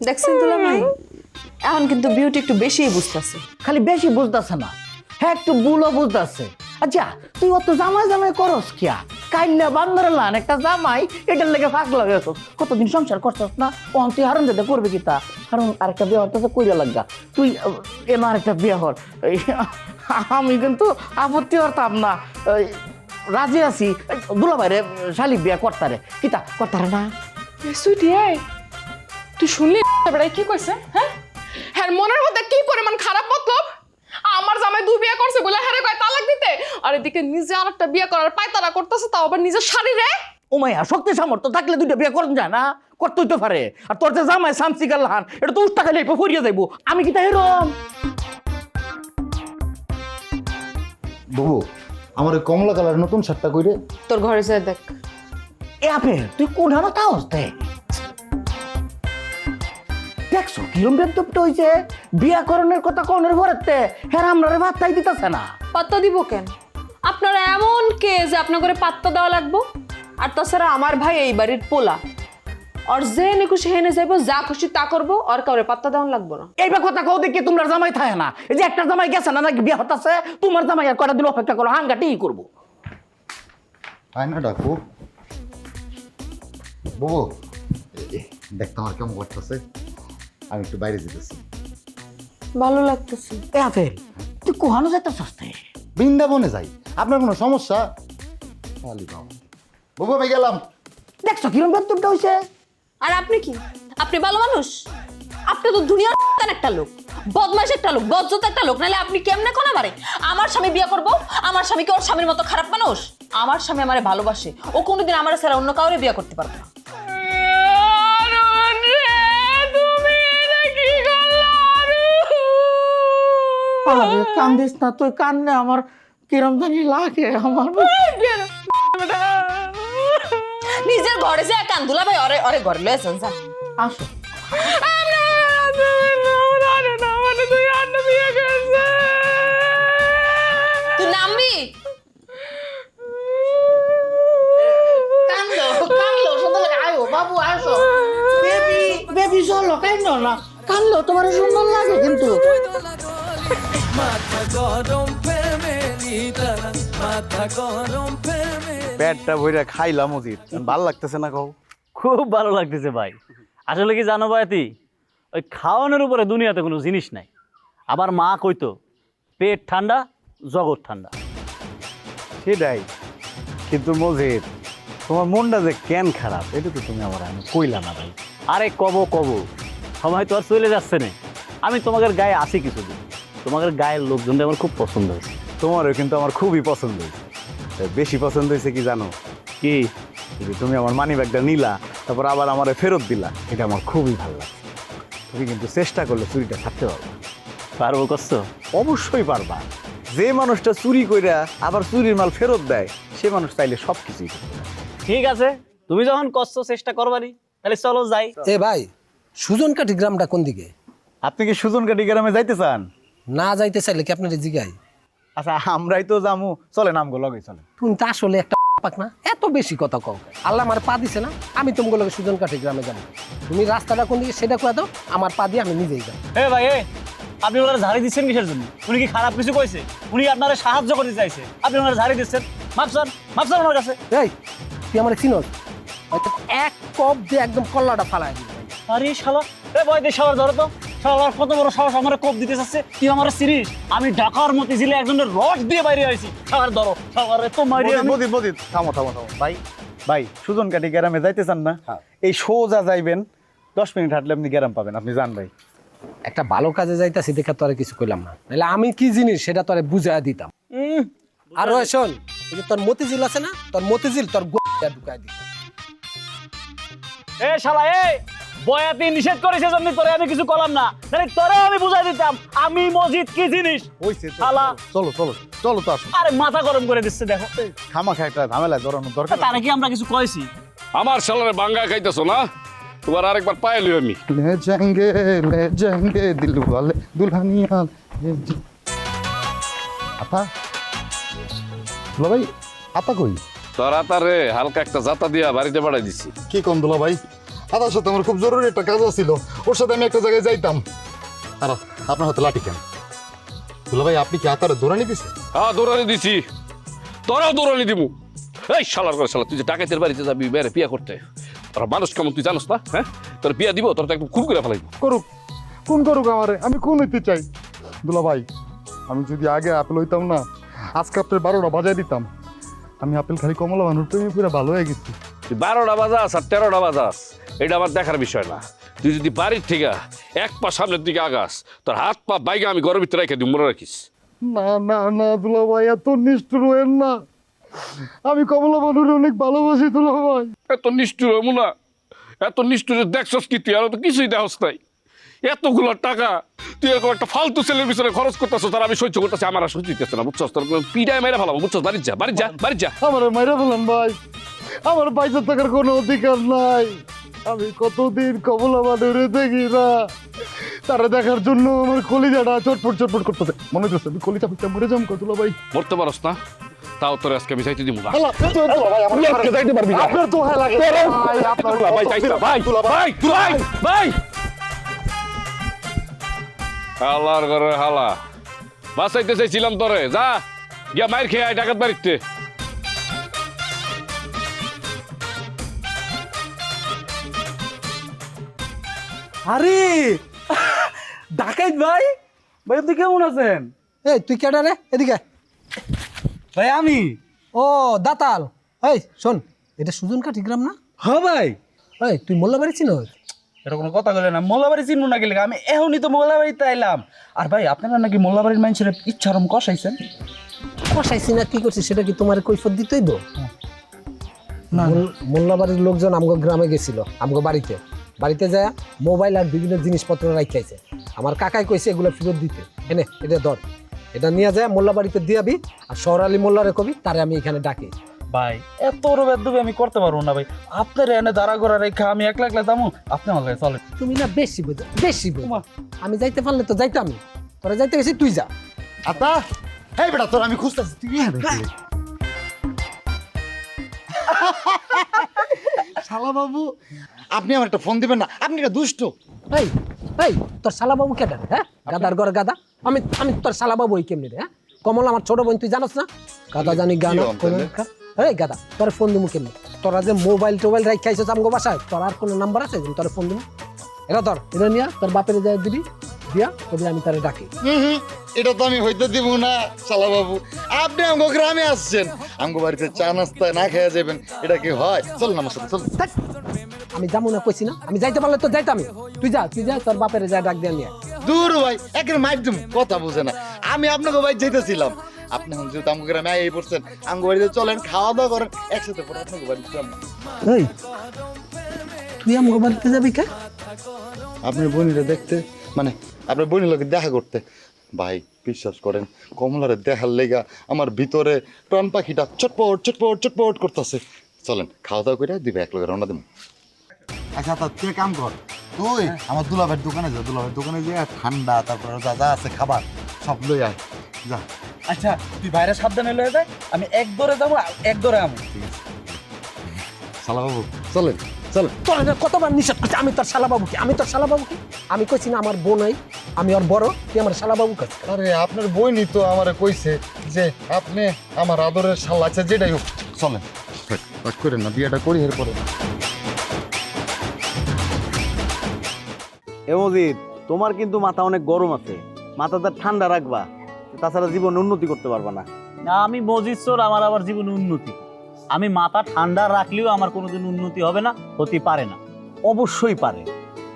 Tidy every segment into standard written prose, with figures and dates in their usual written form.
দেখছেন দুলা ভাই এখন কিন্তু বিউটি একটু বেশিই বুঝতেছে। খালি বেশি বুঝতেছে না, হ্যাঁ একটু ভুলও বুঝতেছে। আচ্ছা তুই অত জামাই জামাই করস কিয়া? কাইল্লা বান্দর লান একটা জামাই এটার লেগে ফাঁক লাগাইছ। কতদিন সংসার করছস না, ও তুই হারণ দিতে করবে কি তা? কারণ আরেকটা বিয়ে হরতেছে কইরা লাগা তুই এমন আরেকটা বিয়ে হর। আমি কিন্তু আপত্তি করতাম না, রাজি আছি। দুলা ভাইরে শালিক বিয়া করতারে কিতা করতারে না? সুইটি তুই শুনলি বেড়াই কি কইছে? হ্যাঁ হ্যাঁ মনের মধ্যে কি পরিমাণ খারাপ মতলব। আমার জামাই দুই বিয়ে করছে বলে হ্যাঁ কয় তালাক দিতে, আর এদিকে নিজে আর একটা বিয়ে করার পায়তারা করতেছে, তাও আবার নিজের শাড়িরে। ওমাইয়া শক্তি সামর্থ্য থাকলে দুইটা বিয়ে করন যায় না? করতেই তো পারে। আর তোর যে জামাই সামসিকাল হান এটা তো উষ্টা খাইলে ফরিয়ে যাইবো। আমি কি তাই এরম? বাবু আমার ওই কমলা কালার নতুন শার্টটা কইরে। তোর ঘরে যা দেখ। এ আপে তুই কোন হানো তাওস দেখ। দেখছো কিরম বেদবটা হইছে? বিয়া করণের কথা কোনের ঘরেতে হ্যাঁ আমরারে ভাতটাই দিতেছে না। পাত্তা দিব কেন? আপনারা এমন কে যে আপনার করে পাত্তা দেওয়া লাগবো? আর তাছাড়া আমার ভাই এই বাড়ির পোলা, আর যে খুশি হেনে যাইবো, যা খুশি তা করবো, আর কাউরে পাত্তা দেওয়া লাগবো না। এইবার কথা কও দেখি তোমরা জামাই থাকে না? এই যে একটা জামাই গেছে না নাকি বিয়া হতাছে, তোমার জামাই আর কয়টা দিন অপেক্ষা করো, হাঙ্গাটি করবো। আয় না ডাকু বাবু, দেখতে আমার কেমন করতেছে। আমি একটু বাইরে যেতেছি। ভালো লাগতেছে। এ আপেল তুই কোহানো যাইতেছস তে? বৃন্দাবনে যাই, আপনার কোনো সমস্যা? বাবু আমি গেলাম। দেখছো কিরম বেদবটা হইছে? আর আপনি কি? আপনি ভালো মানুষ? আপনি তো দুনিয়ার একটা লোক, বদমাশ একটা লোক, বজ্জত একটা লোক। নাহলে আপনি কেমনে কোনা মারে আমার স্বামী বিয়ে করবো? আমার স্বামী কি ওর স্বামীর মতো খারাপ মানুষ? আমার স্বামী আমারে ভালোবাসে, ও কোনোদিন আমার ছাড়া অন্য কাউরে বিয়ে করতে পারবে না। আরে কান্দিস না তুই, কান্নে আমার কিরম জানি লাগে। আমার নিজের ঘরে যে কান্দুলা ভাই অরে অরে ঘরে লয়েছেন যা। আসো তুই নামবি? কান্দো কান্দো সুন্দর লাগে। আয়ো বাবু আসো, বেবি বেবি চলো কান্দো না, কান্দো তোমার সুন্দর লাগে কিন্তু। পেটটা ভইরা খাইলাম উচিত, ভাল লাগতেছে না কও? খুব ভালো লাগতেছে ভাই। আসলে কি জানো ভাইতি, ওই খাওয়ানোর উপরে দুনিয়াতে কোনো জিনিস নাই। আবার মা কইতো পেট ঠান্ডা জগৎ ঠান্ডা। সেটাই, কিন্তু মজিদ তোমার মনটা যে কেন খারাপ এটা তো তুমি আমার আমি কইলা না ভাই। আরে কব সময় তো আর চলে যাচ্ছে না। আমি তোমাদের গায়ে আছি কিছুদিন, তোমাদের গায়ের লোকজনদের আমার খুব পছন্দ হয়েছে। তোমারও কিন্তু আমার খুবই পছন্দ হয়েছে। বেশি পছন্দ হয়েছে কি জানো? কি? যে তুমি আমার মানি ব্যাগটা নিলা, তারপর আবার আমারে ফেরত দিলা, এটা আমার খুবই ভালো লাগছে। তুমি কিন্তু চেষ্টা করলে চুরিটা ছাড়তে পারবা। পারবো কষ্ট? অবশ্যই পারবা। যে মানুষটা চুরি কইরা আবার চুরির মাল ফেরত দেয় সে মানুষ চাইলে সব কিছুই করতে পারে। ঠিক আছে, তুমি যখন কষ্ট চেষ্টা করবানি তাহলে চলো যাই। এ ভাই, সুজনকাঠি গ্রামটা কোন দিকে? আপনি কি সুজনকাঠি গ্রামে যাইতে চান? না যাইতে চাইলে কি আপনার জিগাই? আচ্ছা আমরাই তো যামু, চলে নামগো লগে চলে। তুমি তো আসলে একটা পাক না, এত বেশি কথা কও। আল্লাহ আমার পা দিছে না, আমি তোমাকে লগে সুজনকাঠি গ্রামে যাবো। তুমি রাস্তাটা কোন দিকে সেটা কয়ে দাও, আমার পা দিয়ে আমি নিজেই যাবো। এ ভাই আপনি ওনারা ঝাড়ি দিচ্ছেন কিসের জন্য? উনি কি খারাপ কিছু কইছে? উনি আপনারা সাহায্য করতে চাইছে, আপনি ওনারা ঝাড়ি দিচ্ছেন। মাপসান ওনার কাছে। এই তুই আমার চিনস? এক কপ দিয়ে একদম কল্লাটা ফালাই দিবি। আরে শালা, এ ভয় দে শালার ধরো তো। শালার কত বড় সাহস আমারে কোপ দিতে চাচ্ছে। তুই আমার সিরিজ, আমি ঢাকার মতি জিলে একজনের রস দিয়ে বাইরে আইছি। শালার ধরো, শালারে তো মারি আমি। মজিদ থামো ভাই ভাই, সুজনকাঠি গ্রামে যাইতে চান না? এই সোজা যাইবেন, 10 মিনিট হাঁটলে আপনি গ্রাম পাবেন। আপনি যান ভাই। একটা ভালো কাজে যাইতাছি দেখে তোরে কিছু কইলাম না, নাহলে আমি কি জিনিস সেটা তোরে বুঝাইয়া দিতাম। আর ওই শোন, এই যে তোর মতিঝিল আছে না, তোর মতিঝিল তোর গোয়া ঢুকাই দিতাম। এ শালা বয়াতি নিষেধ করেছে জন্য তোরে আমি কিছু করলাম না, তাহলে তোরে আমি বুঝাই দিতাম আমি মসজিদ কি জিনিস। শালা চলো তো আসো। আরে মাথা গরম করে দিচ্ছে দেখো। খামাখা একটা ঝামেলা জড়ানোর দরকার। তারে কি আমরা কিছু কইছি? আমার শালারে বাঙ্গা খাইতেছো না? তোমার আরেকবার পায়ে লিও আমি। ले जाएंगे दिल वाले दुल्हनिया। আপা দুলা ভাই, আপা কই? তোর আতারে হালকা একটা জাতা দিয়া বাড়িতে বাড়াই দিছি। কি কোন দুলা ভাই? আদার সাথে আমার খুব জরুরি একটা কাজ ছিল, ওর সাথে আমি একটা জায়গায় যাইতাম। আর আপনার হাতে লাঠি কেন? দুলা ভাই আপনি কি আতারে দৌড়ানি দিছে? হ্যাঁ দৌড়ানি দিছি, তোরাও দৌড়ানি দিমু। এই শালার করে শালা, তুই যে ডাকাতের বাড়িতে যাবি বেড়ে বিয়া করতে, তোরা মানুষ কেমন তুই জানোস না? হ্যাঁ, তোর বিয়া দিব, তোর তো একদম খুব করে ফেলাইব। করুক, কোন করুক আমারে, আমি কোন হইতে চাই। দুলা ভাই আমি যদি আগে আপেল হইতাম না, আজকে আপনার 12টা বাজায় দিতাম। আমি আপেল খালি কমলা মানুষ প্রেমে পুরো ভালো হয়ে গেছি। তুই 12টা বাজাস আর 13টা বাজাস এটা আমার দেখার বিষয় না। তুই যদি বাড়ির থেকে এক পা সামনের দিকে আগাস, তোর হাত পা বাইকে আমি ঘরের ভিতরে রেখে দিই, মনে রাখিস। না না না দুলা ভাই, এত নিষ্ঠুর হইেন না। আমি কমলা মানুষ অনেক ভালোবাসি দুলা ভাই। এত নিষ্ঠুর হবো না, এত নিষ্ঠুর দেখছস কি তুই? আর তো কিছুই দেখস নাই। এতগুলো টাকা তুই এরকম একটা ফালতু ছেলের পিছনে খরচ করতেছ, তার আমি সহ্য করতেছি, আমার আর সহ্য হইতেছে না, বুঝছস? তোর পিড়ায় মেরে ফেলাবো, বুঝছস? বাড়ি যা, বাড়ি যা, বাড়ি যা। আমার মাইরা বলেন ভাই, আমার বাইসে থাকার কোনো অধিকার নাই। আমি কতদিন কমলা মানুষে দেখি না, তারা দেখার জন্য আমার কলিজাটা চটপট চটপট করতেছে। মনে হচ্ছে আমি কলিজা পিঠা মরে যাম কতলা ভাই। মরতে পারস না, তাও তোর আজকে আমি যাইতে দিব না। আজকে যাইতে পারবি না। আপনার দোহাই লাগে ভাই, আপনার ভাই যাইস না, ভাই ভাই ভাই ভাই। হালার ঘরে হালা, বাঁচাইতে চাইছিলাম তোরে, যা গিয়া মাইর খেয়ে আয় ডাকাত বাড়িতে। আরে ডাকাইত ভাই, ভাই আপনি কেমন আছেন? এই তুই কেডা রে? এদিকে আয়। ভাই আমি। ও দাতাল। এই শোন, এটা সুজন কাঠি গ্রাম না? হ্যাঁ ভাই। এই তুই মোল্লাবাড়ি চিনোস? এটা কোনো কথা বলে না, মোল্লাবাড়ি চিনবো না গেলে আমি এখনই তো মোল্লাবাড়িতে আইলাম। আর ভাই আপনারা নাকি মোল্লাবাড়ির মানুষের ইচ্ছারম কষাইছেন। কষাইছি না কি করছিস সেটা কি তোমার কৈফত দিতেই দো? মোল্লাবাড়ির লোকজন আমগো গ্রামে গেছিল, আমগো বাড়িতে বাড়িতে যায় মোবাইল আর বিভিন্ন জিনিসপত্র রাখাইছে। আমার কাকাই কইছে এগুলো ফেরত দিতে। এনে এটা ধর, এটা নিয়ে যায় মোল্লা বাড়িতে দিয়াবি, আর শহর আলী মোল্লারে কবি, তারে আমি এখানে ডাকি। ভাই এত বড় বেদবি আমি করতে পারবো না ভাই। আপনার এনে দাঁড়া করা রেখা আমি একলা একলা যাবো, আপনি আমার লাগে চলে। তুমি না বেশি বোঝো, বেশি বোঝো। আমি যাইতে পারলে তো যাইতাম, আমি তোরা যাইতে গেছি, তুই যা। আতা এই বেটা তোর আমি খুঁজতেছি, তুই শালা বাবু, আপনি আমার একটা ফোন দিবেন না? আপনি একটা দুষ্ট। এই এই তোর শালাবাবু কেডা রে? হ্যাঁ, গাদার ঘর গাদা। আমি আমি তোর শালাবাবু ওই কেমনি রে? হ্যাঁ, কমল আমার ছোট বোন, তুই জানোস না? গাদা জানি গানা। এই গাদা, তোর ফোন দিমু কেমনি? তোরা যে মোবাইল টোবাইল রাখাইছিস আমগো বাসায়, তোর আর কোনো নাম্বার আছে যে তোর ফোন দিমু? এটা ধর, এটা নিয়া তোর বাপের যায় দিবি, দিয়া তবে আমি তারে ডাকি। এটা তো আমি হইতে দিব না শালা বাবু। আপনি আমগো গ্রামে আসছেন, আমগো বাড়িতে চা নাস্তা না খেয়ে যাবেন, এটা কি হয়? চল না আমার সাথে চল। ধ্যাৎ, আমি যাবো না কইছি না? আমি যাইতে পারলে তো যাইতাম। তুই যা, তুই যা, তোর বাপের যায় ডাক দিয়ে নিয়ে। দূর ভাই, একের মাধ্যম কথা বুঝে না। আমি আপনাকে ভাই যেতেছিলাম, আপনি এখন যেহেতু আমগো গ্রামে আই পড়ছেন, আমগো বাড়িতে চলেন, খাওয়া দাওয়া করেন, একসাথে পরে আপনাকে বাড়িতে যান। এই তুই আমগো বাড়িতে যাবি কে? আপনার বোনিরা দেখতে, মানে আপনার বোনের লোকে দেখা করতে। ভাই বিশ্বাস করেন, কমলারে দেখার লেগা আমার ভিতরে প্রাণ পাখিটা চটপট চটপট চটপট করতেছে। চলেন খাওয়া দাওয়া করে দিবে এক লোক রওনা দেবো। আচ্ছা তা তুই কাম কর, তুই আমার দুলাভাইয়ের দোকানে যা, দুলাভাইয়ের দোকানে যে ঠান্ডা তারপরে যা যা আছে খাবার সব লই আয়, যা। আচ্ছা তুই বাইরে সাবধানে লয়ে যায়, আমি এক দৌড়ে যাবো, এক দৌড়ে আমো। শালা বাবু চলেন চলেন। তোর কতবার নিষেধ করছি আমি তোর শালাবাবু কি? আমি তোর শালাবাবু কি? আমি কইছি না আমার বোন নাই, আমি ওর বড়, তুই আমার শালাবাবু কাছে। আরে আপনার বইনি তো আমারে কইছে যে আপনি আমার আদরের শালা। আচ্ছা যেটাই হোক চলেন, রাগ করেন না, বিয়েটা করি এরপরে। এ মজিদ, তোমার কিন্তু মাথা অনেক গরম আছে, মাথাটা ঠান্ডা রাখবা, তাছাড়া জীবনে উন্নতি করতে পারবা না। না আমি মজিদ চোর, আমার আবার জীবনে উন্নতি। আমি মাথা ঠান্ডা রাখলেও আমার কোনোদিন উন্নতি হবে না, হতে পারে না। অবশ্যই পারে,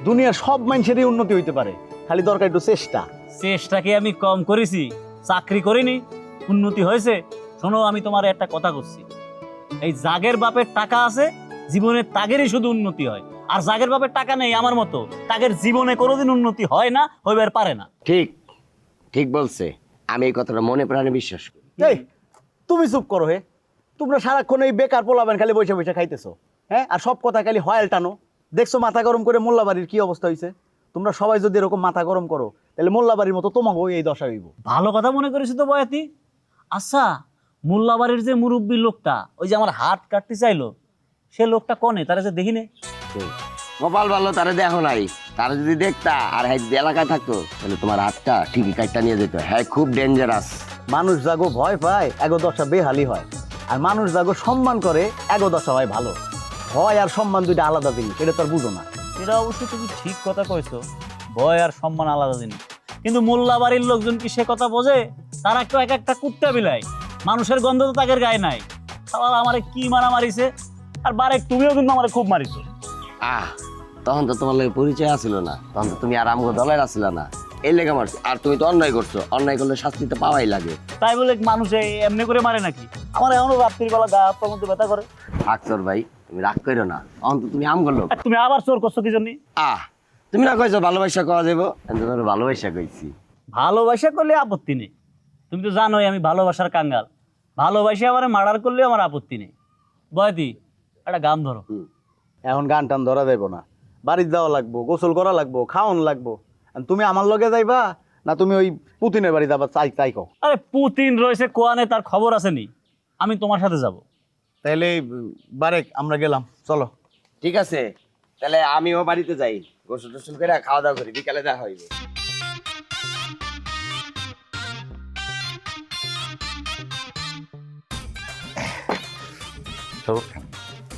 দুনিয়ার সব মানুষেরই উন্নতি হইতে পারে, খালি দরকার একটু চেষ্টা। চেষ্টাকে আমি কম করেছি, চাকরি করিনি, উন্নতি হয়েছে। শোনো, আমি তোমার একটা কথা করছি, এই জাগের বাপের টাকা আছে, জীবনে তাগেরই শুধু উন্নতি হয়। আর জাগের বাপের টাকা নেই আমার মতো, তাগের জীবনে কোনোদিন উন্নতি হয় না, হইবার পারে না। ঠিক ঠিক বলছে, আমি এই কথাটা মনে প্রাণে বিশ্বাস করি। এই তুমি চুপ করো হে, তোমরা সারাক্ষণ এই বেকার পোলাবেন খালি বসে বসে খাইতেছো, হ্যাঁ? আর সব কথা খালি হয়াল টানো। দেখছো মাথা গরম করে মোল্লাবাড়ির কি অবস্থা হয়েছে? তোমরা সবাই যদি এরকম মাথা গরম করো, তাহলে মোল্লাবাড়ির মতো তোমাকেও এই দশা হইব। ভালো কথা মনে করেছি তো বয়াতি। আচ্ছা, মোল্লাবাড়ির যে মুরব্বী লোকটা, ওই যে আমার হাত কাটতে চাইলো, সে লোকটা কনে, তারা যে দেখিনি। কপাল ভালো তারা দেখো নাই, তারা যদি দেখতা আর হ্যাঁ যদি এলাকায় থাকতো তাহলে তোমার হাতটা ঠিকই কাটটা নিয়ে যেত। হ্যাঁ খুব ডেঞ্জারাস। মানুষ যাগো ভয় পায় এগো দশা বেহালি হয়, আর মানুষ যাগো সম্মান করে এগো দশা হয় ভালো। ভয় আর সম্মান দুইটা আলাদা জিনিস, এটা তো আর বুঝো না। এটা অবশ্য তুমি ঠিক কথা কইছো, ভয় আর সম্মান আলাদা জিনিস। কিন্তু মোল্লা বাড়ির লোকজন কি সে কথা বোঝে? তারা একটু এক একটা কুত্তা বিলাই, মানুষের গন্ধ তো তাদের গায়ে নাই। তাহলে আমারে কি মারা মারিছে, আর বারে তুমিও কিন্তু আমারে খুব মারিছো। তখন তো তোমার লাগে পরিচয় আসিল না, তখন তো তুমি আর আমগো দলের আসিল না, এই লেগে মারছো। আর তুমি তো অন্যায় করছো, অন্যায় করলে শাস্তি তো পাওয়াই লাগে। তাই বলে মানুষ এমনি করে মারে নাকি? আমার এখনো রাত্রির বেলা গা হাত পার মধ্যে ব্যথা করে। থাক চোর ভাই, তুমি রাগ করো না, অন্ত তুমি আমগো লোক। আর তুমি আবার চোর করছো কি জন্য? তুমি না কইছো ভালোবাসা কওয়া যাবো, আমি তো ভালোবাসা কইছি। ভালোবাসা করলে আপত্তি নেই, তুমি তো জানোই আমি ভালোবাসার কাঙ্গাল। ভালোবাসা আমার মার্ডার করলে আমার আপত্তি নেই। বয়তি একটা গান ধরো। এখন গান টান ধরা যাইব না, বাড়িতে যাওয়া লাগবো, গোসল করা লাগবো, খাওয়ান লাগবো। আর তুমি আমার লগে যাইবা না তুমি ওই পুতিনের বাড়ি যাবা? চাই তাই কও। আরে পুতিন রয়েছে কোয়ানে, তার খবর আছে নি? আমি তোমার সাথে যাব। তাহলে বারেক আমরা গেলাম, চলো। ঠিক আছে, তাহলে আমিও বাড়িতে যাই, গোসল টোসল করে খাওয়া দাওয়া করি, বিকালে দেখা হইবে।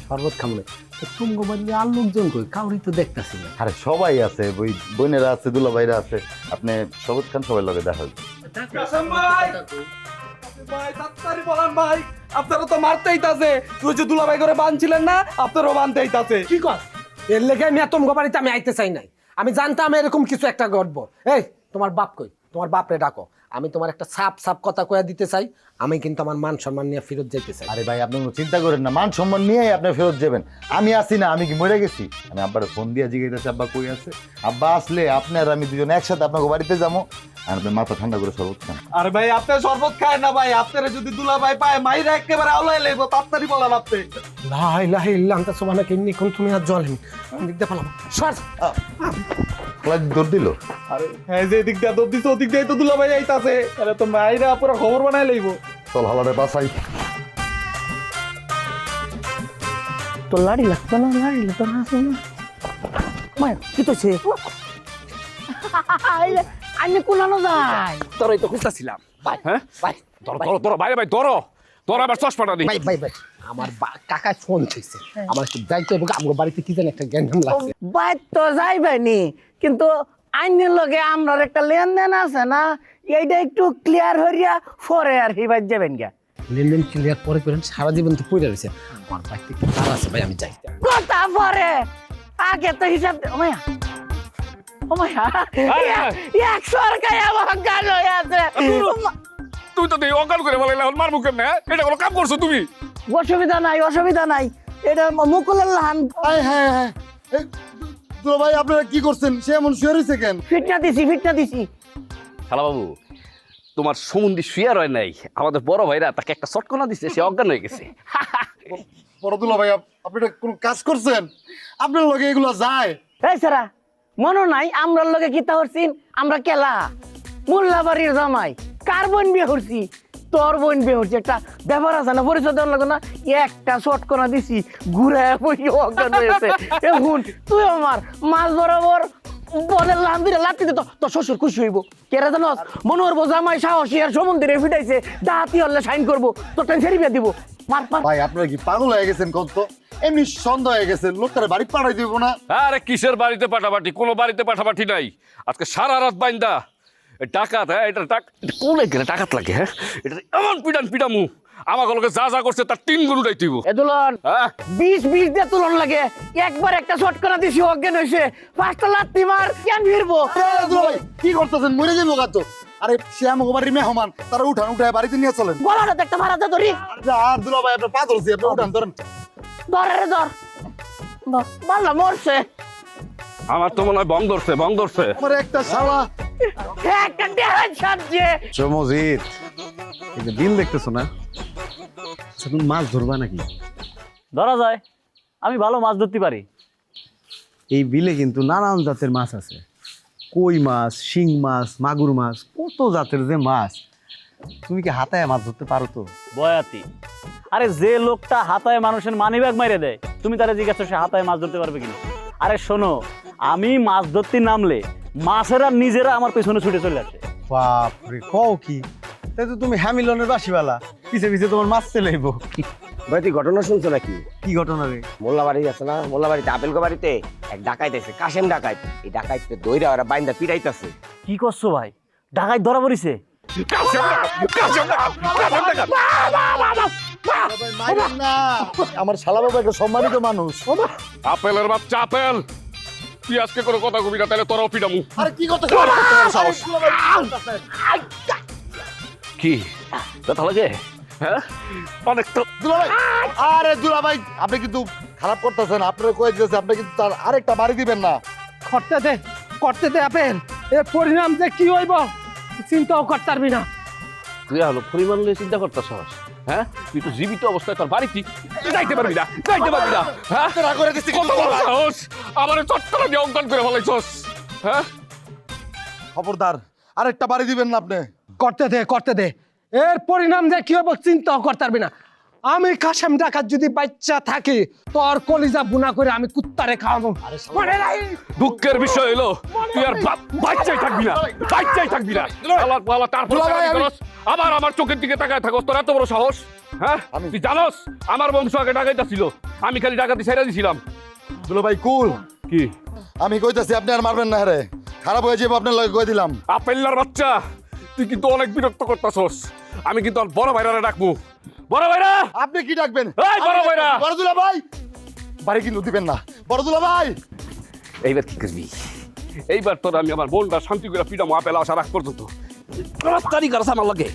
শরবত খামলে তুমি বাড়ি আর লোকজন কই? কাউরি তো দেখতেছি না। আরে সবাই আছে, ওই বোনেরা আছে, দুলাভাইরা আছে, আপনি সবুজ খান সবাই লগে দেখা হইবে। ভাই তাড়াতাড়ি বলেন ভাই, আপনারা তো মারতেই তাছে, তুই যে দুলাভাই করে বানছিলেন না, আপনারও বানতেই তাছে। কি কর? এর লেগে আমি এত বাড়িতে আমি আইতে চাই নাই। আমি জানতাম এরকম কিছু একটা ঘটবো। এই তোমার বাপ কই? তোমার বাপরে ডাকো। আমি তোমার একটা সাপ সাপ কথা কয়ে দিতে চাই, আমি কিন্তু আমার মান সম্মান নিয়ে ফেরত যাইতে চাই। আরে ভাই আপনি কোনো চিন্তা করেন না, মান সম্মান নিয়েই আপনি ফেরত যাবেন। আমি আসি না, আমি কি মরে গেছি? আমি আব্বার ফোন দিয়ে জিজ্ঞাসা আব্বা কই আছে। আব্বা আসলে আপনি আর আমি দুজন একসাথে আপনাকে বাড়িতে যাবো, আর আপনি মাথা ঠান্ডা করে শরবত খান। আরে ভাই আপনি শরবত খায় না ভাই, আপনারা যদি দুলাভাই পায় মাইরা একেবারে আওলাই লাগবো, তাড়াতাড়ি বলেন আপনি। লা ইলাহা ইল্লাল্লাহ আনতা সুবহানাকা ইন্নী কুনতু মিনাজ জালিমিন। দেখতে পেলাম সর। দৌড় দিল। আরে হ্যাঁ, যে দিক দিয়ে দৌড় দিছে ওদিক দিয়ে তো দুলাভাই আইতাছে, তাহলে তো মাইরা পুরো খবর বানাই লইব। চল হালারে বাসাই। তো লাড়ি লাগতো না, লাড়ি লাগতো না। মায়া কি তো সে আমি কুলানো যায়। তোরাই তো খুঁজতেছিলাম। হ্যাঁ ভাই ধরো ধরো ধরো ভাই ভাই ধরো ধরো, আবার চশমাটা দিই। ভাই ভাই ভাই আমার কাকায় ফোন দিয়েছে, আমার একটু যাইতে হবে। আমার বাড়িতে কি জানি একটা গ্যাঞ্জাম লাগছে। বাইর তো যাইবেনি, কিন্তু আইনের লগে আমরা একটা লেনদেন আছে না, এইটা একটু ক্লিয়ার হইয়া পরে আর হিবাই যাবেন গা। লেনদেন ক্লিয়ার পরে করেন, সারা জীবন তো পড়ে রয়েছে। আমার বাড়িতে একটু কাজ আছে ভাই, আমি যাই। কথা পরে, আগে তো হিসাব ওমায়া ওমায়া 100 টাকা আমার গাল হয়ে আছে। তুই তো দেখি অকাল করে বলে এখন মারবো কেমনে? এটা কোনো কাম করছো তুমি? অসুবিধা নাই, অসুবিধা নাই, এটা মুকুলের লাহান। হ্যাঁ হ্যাঁ, দুলাভাই আপনারা কি করছেন? সে এমন শুয়ে রয়েছে কেন? ফিটনা দিছি, ফিটনা দিছি। শালা বাবু, তোমার সমুদ্রে শুয়ার হয় নাই, আমাদের বড় ভাইরা তাকে একটা চটকনা দিচ্ছে, সে অজ্ঞান হয়ে গেছে। বড় দুলাভাই আপনি এটা কোন কাজ করছেন? আপনার লগে এগুলো যায়? এই সারা মনে নাই আমরার লগে কিতা করছিন? আমরা কেলা মোল্লাবাড়ির জামাই, কার বোন বিয়ে করছি? তোর বোন বিয়ে করছি। একটা ব্যাপার আছে না, পরিচয় দেওয়ার লাগে না? একটা শটকনা দিছি, ঘুরে অজ্ঞান হয়েছে। এখন তুই আমার মাছ বরাবর বলের লান্দিরে লাত্তি দিত, তোর শ্বশুর খুশি হইব। কেরা জানস? মনে করবো জামাই সাহসী আর সমুদ্রে ফিটাইছে, ডাহাতি হলে সাইন করবো, তোর টাইম ফেরি বিয়ে দিব। মার মার। ভাই আপনারা কি পাগল হয়ে গেছেন? কত এমনি সন্দেহ হয়ে গেছেন, লোকটারে বাড়ি পাঠাই দিব না? আরে কিসের বাড়িতে পাঠাপাঠি? কোনো বাড়িতে পাঠাপাঠি নাই। আজকে সারা রাত বাইন্দা ডাকাত, হ্যাঁ এটা কোনে গেলে ডাকাত লাগে? হ্যাঁ এটা এমন পিটান পিটামু, আমার লোকে যা যা করছে তার 3 গুণ উঠাই দিব। এ দুলন হ্যাঁ 20 দিয়ে তুলন লাগে, একবার একটা শটকনা দিছি অজ্ঞান হয়েছে, 5টা লাত্তি মার কেন ফিরবো? দুলাভাই কি করতেছেন? মরে যাবো গাতো। আরে সে আমাকে বাড়ির মেহমান, তারা উঠান, উঠায় বাড়িতে নিয়ে চলেন। গলাটা একটা মারাতে ধরি। আর দুলাভাই আপনার পা ধরছি, আপনি উঠান, ধরেন। ধরে রে ধর, মাল্লা মরছে। আমার তো মনে হয় বং ধরছে, বং ধরছে। আমার একটা শালা একটা দেহান সাজছে। চমজিৎ, এই যে বিল দেখতেছো না, তুমি মাছ ধরবা নাকি? ধরা যায়, আমি ভালো মাছ ধরতে পারি। এই বিলে কিন্তু নানান জাতের মাছ আছে, কই মাছ, শিং মাছ, মাগুর মাছ, কত জাতের যে মাছ। তুমি কি হাতায় মাছ ধরতে পারো তো? বয়াতি, আরে যে লোকটা হাতায় মানুষের মানিব্যাগ মাইরে দেয়, তুমি তারা জিজ্ঞাসা সে হাতায় মাছ ধরতে পারবে কিনা? আরে শোনো, আমি মাছ ধরতে নামলে মাছেরা নিজেরা আমার পেছনে ছুটে চলে আসে। বাপ রে, কও কি? তাই তো তুমি হ্যামিলনের বাসিওয়ালা, পিছে পিছে তোমার মাছ চলেইব। ভাই তুই ঘটনা শুনছো নাকি? কি ঘটনা রে? মোল্লাবাড়ি আছে না, মোল্লাবাড়িতে আপেলগো বাড়িতে এক ডাকাইত আছে, কাশেম ডাকাইত। এই ডাকাইতে দইরা ওরা বাইন্দা পিটাইতাছে। কি করছো ভাই? ডাকাত ধরা পড়িছে? মাইরেন না, আমার শালা বাবা একটা সম্মানিত মানুষ। আপেলের বাচ্চা আপেল, তুই আজকে কোনো কথা কবি না, তাহলে তোরাও পিটামু। আরে কি করতে সাহস? কি কথা লাগে? হ্যাঁ, অনেক তো। দুলাভাই, আরে দুলাভাই আপনি কিন্তু খারাপ করতেছেন। আপনারা কয়ে দিয়েছে আপনি কিন্তু তার আরেকটা বাড়ি দিবেন না। করতে দে আপেল, এর পরিণাম যে কি হইব চিন্তাও করতে পারবি না। তুই হলো পরিমাণ নিয়ে চিন্তা করতেছস? হ্যাঁ, তুই তো জীবিত অবস্থায় তোর বাড়িতে যাইতে পারবি না, যাইতে পারবি না। হ্যাঁ, কত বড় সাহস, আমার চট্টরা দিয়ে অজ্ঞান করে ফেলাইছস। হ্যাঁ, খবরদার আরেকটা বাড়ি দিবেন না আপনি। করতে দে, এর পরিণাম যে কি হইব চিন্তাও করতে পারবি না। আমি কাশেম ডাকাত যদি বাচ্চা থাকি, তোর কলিজা বুনা করে আমি কুত্তারে খাওয়াবো। দুঃখের বিষয় হলো তুই আর বাচ্চাই থাকবি না, বাচ্চাই থাকবি না। আল্লাহ আল্লাহ, তারপর আবার আমার চোখের দিকে তাকায় থাকস, তোর এত বড় সাহস? হ্যাঁ, তুই জানোস আমার বংশ আগে ডাকাইতা ছিল, আমি খালি ডাকাতি ছেড়ে দিছিলাম। দুলাভাই কুল, কি আমি কইতাছি আপনি আর মারবেন না। রে খারাপ হয়ে যাবে, আপনার লগে কই দিলাম। আপেল্লার বাচ্চা, তুই কিন্তু অনেক বিরক্ত করতেছস। আমি কিন্তু আর বড় ভাইরারে ডাকবো। বড় ভাইরা, আপনি কি ডাকবেন? এই বড় ভাইরা, বড় দুলাভাই বাড়ি কিন্তু দিবেন না। বড় দুলাভাই, এইবার কি করবি? এইবার তোর আমি আমার বোনটা শান্তি করে পিটামো, আপেল আসা রাখ পর্যন্ত। রাস্তারই কারস আমার লাগে।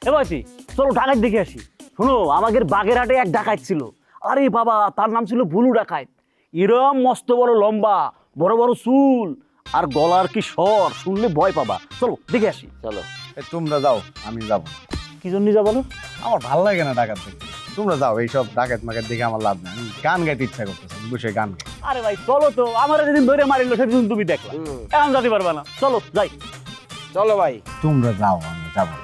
এ ভাইটি, চলো ডাকাত দেখে আসি। শোনো, আমাদের বাগেরহাটে এক ডাকাত ছিল। আরে বাবা, তার নাম ছিল বুলু ডাকাত। এরম মস্ত বড় লম্বা, বড় বড় চুল, আর গলার কি স্বর, শুনলে ভয় পাবা। চলো দেখে আসি। চলো। তোমরা যাও, আমি যাব। কি জন্য যাবো না? আমার ভালো লাগে না ডাকাত দেখতে। তোমরা যাও, এইসব ডাকাত মাকাত দেখে আমার লাভ নাই। আমি গান গাইতে ইচ্ছা করতেছে, বসে গান গাই। আরে ভাই চলো তো, আমার যেদিন ধরে মারিল সেদিন তুমি দেখলা, এখন যেতে পারবা না। চলো যাই। চলো ভাই। তোমরা যাও, আমি যাবো।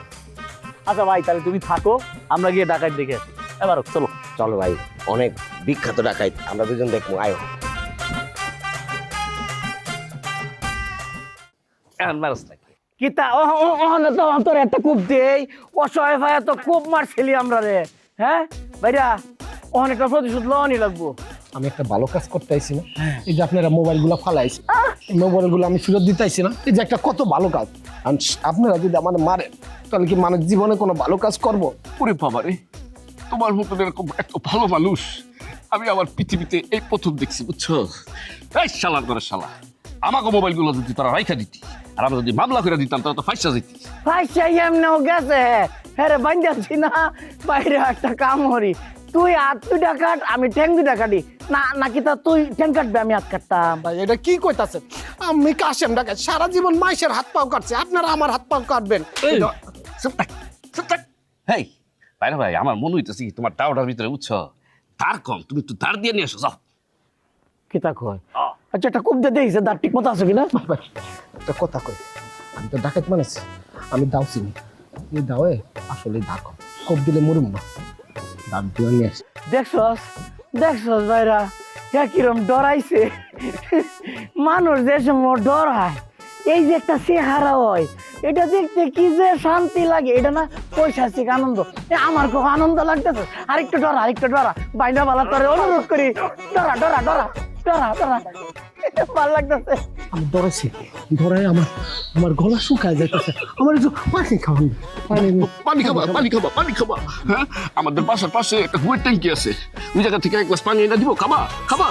আচ্ছা ভাই, তাহলে তুমি থাকো, আমরা গিয়ে ডাকাত দেখে আসি। এবার চলো। চলো ভাই, অনেক বিখ্যাত ডাকাইত, আমরা দুজন দেখবো। আয়ো। এখন মারস না। কিতা তোর একটা কূপ দেই, অসহায় ভাই তো কূপ মারছিলি আমরা রে। হ্যাঁ ভাইরা, অনেকটা প্রতিশোধ লওয়ানি লাগবো। আমি একটা ভালো কাজ করতে আইছি না, এই যে আপনারা মোবাইলগুলো ফালাইছি, এই মোবাইলগুলো আমি ফেরত দিতে আইছি না, এই যে একটা কত ভালো কাজ। আর আপনারা যদি আমার মারেন, তাহলে কি মানে জীবনে কোনো ভালো কাজ করবো? ওরে বাবা রে, তোমার মতন এরকম এত ভালো মানুষ আমি আমার পৃথিবীতে এই প্রথম দেখছি, বুঝছো? এই শালার করে শালা, আমাকে মোবাইলগুলো যদি তারা রাইখা দিতি, আর আমরা যদি মামলা করে দিতাম, তারা তো ফাইসা যেতি। ফাইসা এমনিও গেছে, হ্যাঁ রে বান্ধি না বাইরে একটা কাম করি। তুই হাত দুটা কাট, আমি ঠ্যাং দুটা কাটি। না নাকি তা তুই ঠ্যাং কাটবে, আমি হাত কাটতাম। ভাই এটা কি কইতাছেন? আমি কাশেম ডাকাত সারা জীবন মাইশের হাত পাও কাটছে, আপনারা আমার হাত পাও কাটবেন? হেই বাইরে ভাই, আমার মনে হইতেছি তোমার টাওয়াটার ভিতরে, বুঝছো, তার কম, তুমি একটু ধার দিয়ে নিয়ে আসো, যাও। কিতা কয়? আচ্ছা একটা কূপ দিয়ে দেখছে দাঁত ঠিক মতো আছে কিনা। একটা কথা কই, আমি তো ডাকাত মানুষ, আমি দাও চিনি। এই দাওয়ে আসলে দাও কোপ দিলে মরুম না, দাঁত দিয়ে নিয়ে আসি। দেখছস ভাইরা, হ্যাঁ কিরম ডরাইছে। মানুষ যে সময় ডরায়, এই যে একটা চেহারা হয়, এটা দেখতে কি যে শান্তি লাগে। এটা না পৈশাচিক আনন্দ, আমার খুব আনন্দ লাগতেছে। আরেকটু ডরা বাইনা বালা তোরে অনুরোধ করি, ডরা ভাল লাগতেছে। আমি ডরাইছি, ডরাই আমার গলা শুকায় যাইতেছে। আমার একটু পানি খাওয়ান, পানি খাবা। হ্যাঁ, আমাদের বাসার পাশে একটা হুয়ের ট্যাঙ্কি আছে, ওই জায়গা থেকে এক গ্লাস পানি এনে দিব, খাবা।